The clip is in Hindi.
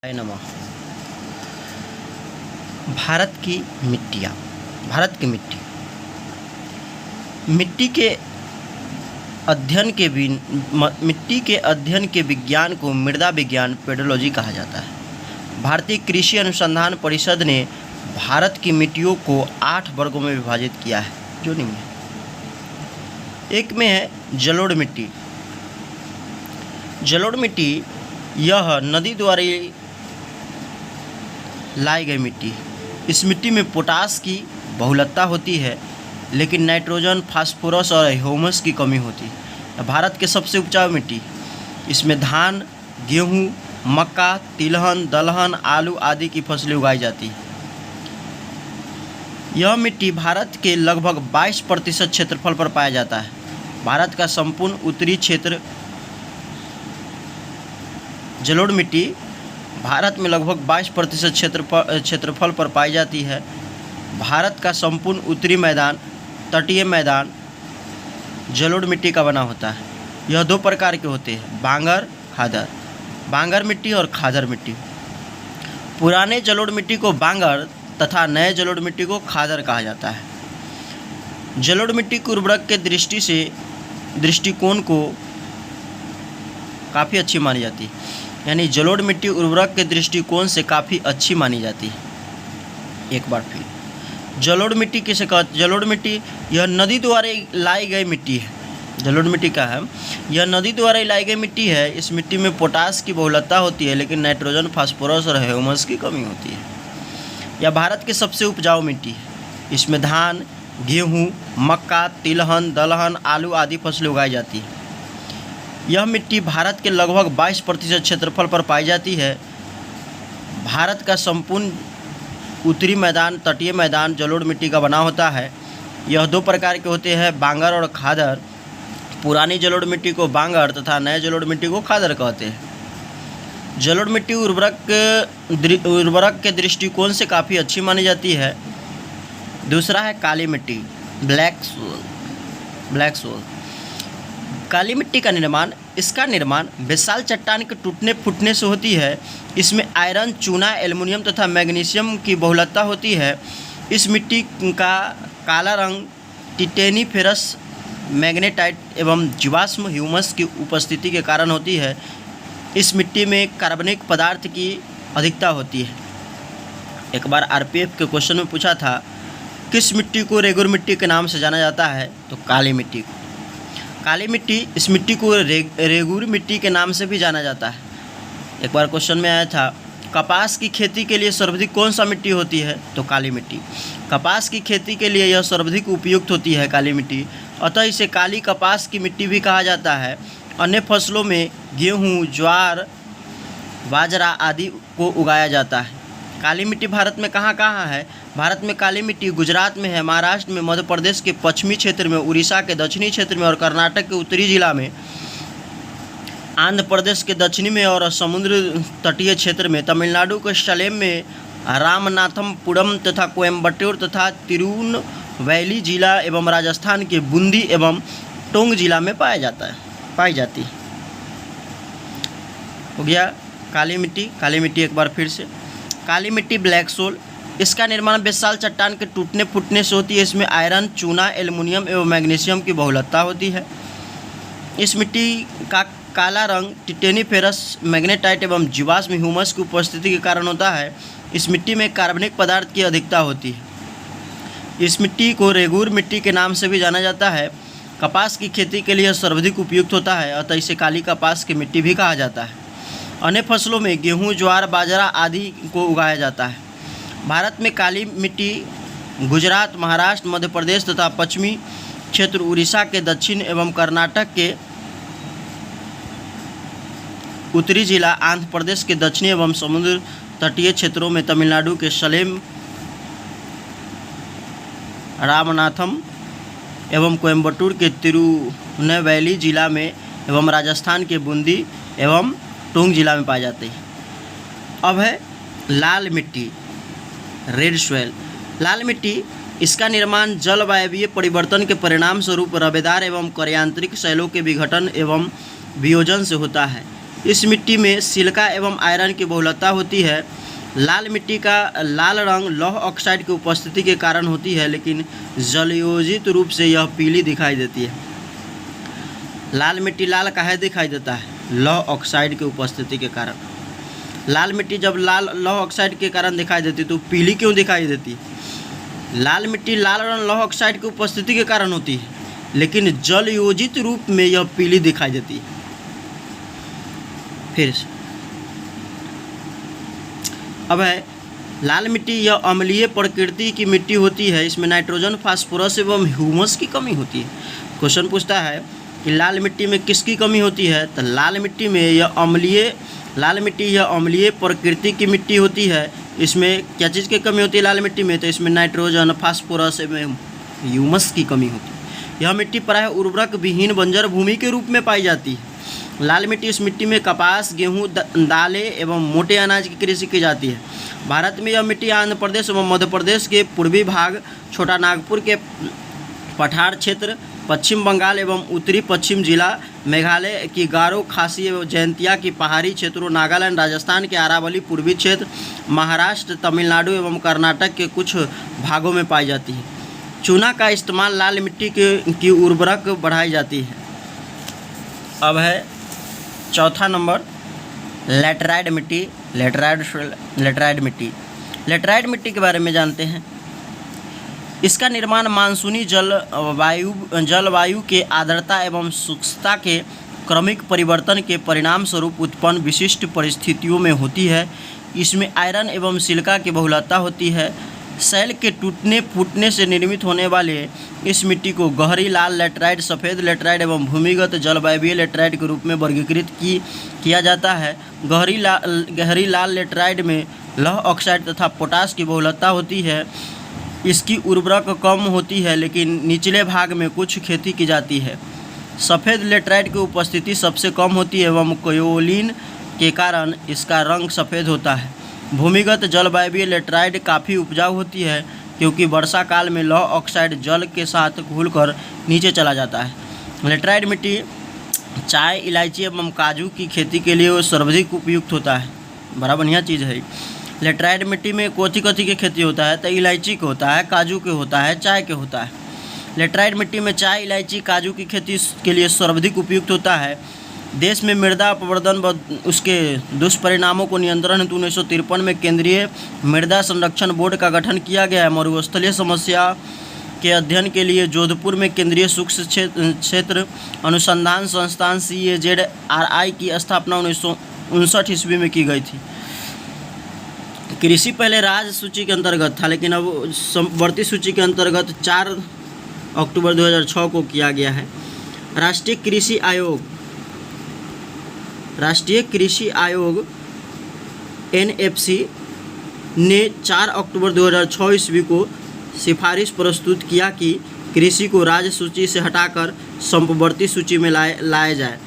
हाय नमः। भारत की मिट्टियाँ, भारत की मिट्टी के मिट्टी के अध्ययन के विज्ञान को मृदा विज्ञान पेडोलॉजी कहा जाता है। भारतीय कृषि अनुसंधान परिषद ने भारत की मिट्टियों को 8 वर्गों में विभाजित किया है, जो निम्न है। एक में है जलोढ़ मिट्टी। जलोढ़ मिट्टी यह नदी द्वारा लाई गई मिट्टी। इस मिट्टी में पोटास की बहुलकता होती है, लेकिन नाइट्रोजन, फास्फोरस और ह्यूमस की कमी होती है। भारत के सबसे उपजाऊ मिट्टी। इसमें धान, गेहूँ, मक्का, तिलहन, दलहन, आलू आदि की फसलें उगाई जाती हैं। यह मिट्टी भारत के लगभग 22% क्षेत्रफल पर पाया जाता है। भारत का संपूर्ण उत्तरी क्षेत्र जलोढ़ मिट्टी भारत में लगभग 22% क्षेत्रफल पर पाई जाती है। भारत का संपूर्ण उत्तरी मैदान, तटीय मैदान जलोढ़ मिट्टी का बना होता है। यह 2 प्रकार के होते हैं, बांगर, खादर। बांगर मिट्टी और खादर मिट्टी। पुराने जलोढ़ मिट्टी को बांगर तथा नए जलोढ़ मिट्टी को खादर कहा जाता है। जलोढ़ मिट्टी की उर्वरक के दृष्टिकोण को काफ़ी अच्छी मानी जाती है, यानी जलोढ़ मिट्टी उर्वरक के दृष्टिकोण से काफ़ी अच्छी मानी जाती है। एक बार फिर, जलोढ़ मिट्टी किसे कहते? जलोढ़ मिट्टी यह नदी द्वारा लाई गई मिट्टी है। जलोढ़ मिट्टी का है, यह नदी द्वारा लाई गई मिट्टी है। इस मिट्टी में पोटास की बहुलकता होती है, लेकिन नाइट्रोजन, फास्फोरस और ह्यूमस की कमी होती है। यह भारत की सबसे उपजाऊ मिट्टी है। इसमें धान, गेहूँ, मक्का, तिलहन, दलहन, आलू आदि फसलें उगाई जाती हैं। यह मिट्टी भारत के लगभग 22% क्षेत्रफल पर पाई जाती है। भारत का संपूर्ण उत्तरी मैदान, तटीय मैदान जलोढ़ मिट्टी का बना होता है। यह 2 प्रकार के होते हैं, बांगर और खादर। पुरानी जलोढ़ मिट्टी को बांगर तथा नए जलोढ़ मिट्टी को खादर कहते हैं। जलोढ़ मिट्टी उर्वरक के दृष्टिकोण से काफ़ी अच्छी मानी जाती है। दूसरा है काली मिट्टी, ब्लैक सोल। काली मिट्टी का निर्माण, इसका निर्माण विशाल चट्टान के टूटने फूटने से होती है। इसमें आयरन, चूना, एल्युमिनियम तथा मैग्नीशियम की बहुलकता होती है। इस मिट्टी का काला रंग टिटेनीफेरस, मैग्नेटाइट एवं जीवाश्म ह्यूमस की उपस्थिति के कारण होती है। इस मिट्टी में कार्बनिक पदार्थ की अधिकता होती है। एक बार आरपीएफ के क्वेश्चन में पूछा था, किस मिट्टी को रेगुर मिट्टी के नाम से जाना जाता है? तो काली मिट्टी को। काली मिट्टी, इस मिट्टी को रेगुर मिट्टी के नाम से भी जाना जाता है। एक बार क्वेश्चन में आया था, कपास की खेती के लिए सर्वाधिक कौन सा मिट्टी होती है? तो काली मिट्टी। कपास की खेती के लिए यह सर्वाधिक उपयुक्त होती है, काली मिट्टी। अतः इसे काली कपास की मिट्टी भी कहा जाता है। अन्य फसलों में गेहूँ, ज्वार, बाजरा आदि को उगाया जाता है। काली मिट्टी भारत में कहाँ कहाँ है? भारत में काली मिट्टी गुजरात में है, महाराष्ट्र में, मध्य प्रदेश के पश्चिमी क्षेत्र में, उड़ीसा के दक्षिणी क्षेत्र में और कर्नाटक के उत्तरी जिला में, आंध्र प्रदेश के दक्षिणी में और समुद्र तटीय क्षेत्र में, तमिलनाडु के सलेम में, रामनाथपुरम तथा कोयम्बटूर तथा तिरुनवैली जिला एवं राजस्थान के बूंदी एवं टोंक जिला में पाई जाती है। हो गया काली मिट्टी। एक बार फिर से, काली मिट्टी ब्लैक सोल। इसका निर्माण विशाल चट्टान के टूटने फूटने से होती है। इसमें आयरन, चूना, एल्युमिनियम एवं मैग्नीशियम की बहुलकता होती है। इस मिट्टी का काला रंग टिटेनीफेरस, मैग्नेटाइट एवं जीवाश्म ह्यूमस की उपस्थिति के कारण होता है। इस मिट्टी में कार्बनिक पदार्थ की अधिकता होती है। इस मिट्टी को रेगुर मिट्टी के नाम से भी जाना जाता है। कपास की खेती के लिए सर्वाधिक उपयुक्त होता है, अतः इसे काली कपास की मिट्टी भी कहा जाता है। अन्य फसलों में गेहूँ, ज्वार, बाजरा आदि को उगाया जाता है। भारत में काली मिट्टी गुजरात, महाराष्ट्र, मध्य प्रदेश तथा पश्चिमी क्षेत्र, उड़ीसा के दक्षिण एवं कर्नाटक के उत्तरी जिला, आंध्र प्रदेश के दक्षिणी एवं समुद्र तटीय क्षेत्रों में, तमिलनाडु के सलेम, रामनाथम एवं कोयम्बटूर के तिरुनवैली जिला में एवं राजस्थान के बूंदी एवं टोंक जिला में पाए जाते हैं। अब है लाल मिट्टी, रेड सॉइल। लाल मिट्टी, इसका निर्माण जलवायवीय परिवर्तन के परिणाम स्वरूप रवेदार एवं कार्यांतरिक शैलों के विघटन एवं वियोजन से होता है। इस मिट्टी में सिलिका एवं आयरन की बहुलता होती है। लाल मिट्टी का लाल रंग लौह ऑक्साइड की उपस्थिति के कारण होती है, लेकिन जलयोजित रूप से यह पीली दिखाई देती है। लाल मिट्टी लाल काहे दिखाई देता है? लौह ऑक्साइड की उपस्थिति के कारण। लाल मिट्टी जब लाल लौह ऑक्साइड के कारण दिखाई देती तो पीली क्यों दिखाई देती? लाल मिट्टी लाल रंग लौह ऑक्साइड की उपस्थिति के कारण होती है, लेकिन जलयोजित रूप में यह पीली दिखाई देती है। फिर से अब है लाल मिट्टी, यह अम्लीय प्रकृति की मिट्टी होती है। इसमें नाइट्रोजन, फास्फोरस एवं ह्यूमस की कमी होती है। क्वेश्चन पूछता है कि लाल मिट्टी में किसकी कमी होती है? तो लाल मिट्टी यह अम्लीय प्रकृति की मिट्टी होती है। इसमें क्या चीज़ की कमी होती है लाल मिट्टी में? तो इसमें नाइट्रोजन, फास्फोरस एवं ह्यूमस की कमी होती है। यह मिट्टी प्रायः उर्वरक विहीन बंजर भूमि के रूप में पाई जाती है। लाल मिट्टी, इस मिट्टी में कपास, गेहूँ, दालें एवं मोटे अनाज की कृषि की जाती है। भारत में यह मिट्टी आंध्र प्रदेश एवं मध्य प्रदेश के पूर्वी भाग, छोटा नागपुर के पठार क्षेत्र, पश्चिम बंगाल एवं उत्तरी पश्चिम जिला, मेघालय की गारो, खासी एवं जयंतिया की पहाड़ी क्षेत्रों, नागालैंड, राजस्थान के अरावली पूर्वी क्षेत्र, महाराष्ट्र, तमिलनाडु एवं कर्नाटक के कुछ भागों में पाई जाती है। चूना का इस्तेमाल लाल मिट्टी की उर्वरक बढ़ाई जाती है। अब है चौथा नंबर लेटराइट मिट्टी। लेटराइट मिट्टी के बारे में जानते हैं। इसका निर्माण मानसूनी जलवायु के आर्द्रता एवं शुष्कता के क्रमिक परिवर्तन के परिणाम स्वरूप उत्पन्न विशिष्ट परिस्थितियों में होती है। इसमें आयरन एवं सिलिका की बहुलता होती है। शैल के टूटने फूटने से निर्मित होने वाले इस मिट्टी को गहरी लाल लेटराइट, सफ़ेद लेटराइट एवं भूमिगत जलवायवीय लेटराइट के रूप में वर्गीकृत किया जाता है। गहरी लाल लेटराइट में लौह ऑक्साइड तथा पोटास की बहुलता होती है। इसकी उर्वरक कम होती है, लेकिन निचले भाग में कुछ खेती की जाती है। सफ़ेद लेटराइट की उपस्थिति सबसे कम होती है एवं कायोलिन के कारण इसका रंग सफ़ेद होता है। भूमिगत जलवायवीय लेटराइट काफ़ी उपजाऊ होती है, क्योंकि वर्षा काल में लौह ऑक्साइड जल के साथ घुलकर नीचे चला जाता है। लेटराइट मिट्टी चाय, इलायची एवं काजू की खेती के लिए सर्वाधिक उपयुक्त होता है। बड़ा बढ़िया चीज़ है। लेटराइट मिट्टी में कथी की खेती होता है? तो इलायची के होता है, काजू के होता है, चाय के होता है। लेटराइट मिट्टी में चाय, इलायची, काजू की खेती के लिए सर्वाधिक उपयुक्त होता है। देश में मृदा अपवर्तन व उसके दुष्परिणामों को नियंत्रण हेतु 1953 में केंद्रीय मृदा संरक्षण बोर्ड का गठन किया गया है। मरुस्थलीय समस्या के अध्ययन के लिए जोधपुर में केंद्रीय सूक्ष्म क्षेत्र अनुसंधान संस्थान CAZRI की स्थापना 1959 ईस्वी में की गई थी। कृषि पहले राज्य सूची के अंतर्गत था, लेकिन अब समवर्ती सूची के अंतर्गत 4 अक्टूबर 2006 को किया गया है। राष्ट्रीय कृषि आयोग NFC ने 4 अक्टूबर 2006 ईस्वी को सिफारिश प्रस्तुत किया कि कृषि को राज्य सूची से हटाकर समवर्ती सूची में लाया जाए।